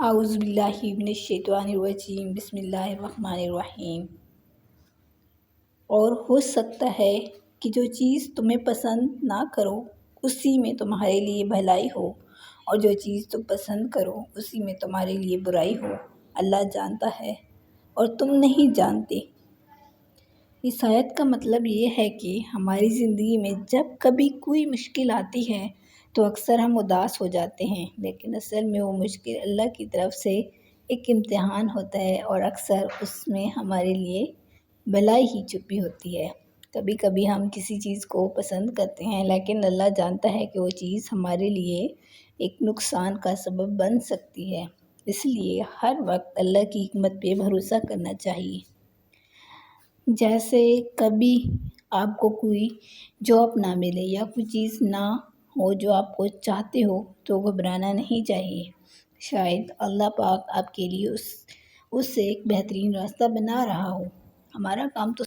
اعوذ باللہ من الشیطان الرجیم، بسم اللہ الرحمن الرحیم۔ اور ہو سکتا ہے کہ جو چیز تمہیں پسند نہ کرو اسی میں تمہارے لیے بھلائی ہو، اور جو چیز تم پسند کرو اسی میں تمہارے لیے برائی ہو۔ اللہ جانتا ہے اور تم نہیں جانتے۔ اس آیت کا مطلب یہ ہے کہ ہماری زندگی میں جب کبھی کوئی مشکل آتی ہے تو اکثر ہم اداس ہو جاتے ہیں، لیکن اصل میں وہ مشکل اللہ کی طرف سے ایک امتحان ہوتا ہے، اور اکثر اس میں ہمارے لیے بھلائی ہی چھپی ہوتی ہے۔ کبھی کبھی ہم کسی چیز کو پسند کرتے ہیں، لیکن اللہ جانتا ہے کہ وہ چیز ہمارے لیے ایک نقصان کا سبب بن سکتی ہے، اس لیے ہر وقت اللہ کی حکمت پہ بھروسہ کرنا چاہیے۔ جیسے کبھی آپ کو کوئی جاب نہ ملے یا کوئی چیز نہ ہو جو آپ کو چاہتے ہو تو گھبرانا نہیں چاہیے۔ شاید اللہ پاک آپ کے لیے اس سے ایک بہترین راستہ بنا رہا ہو۔ ہمارا کام تو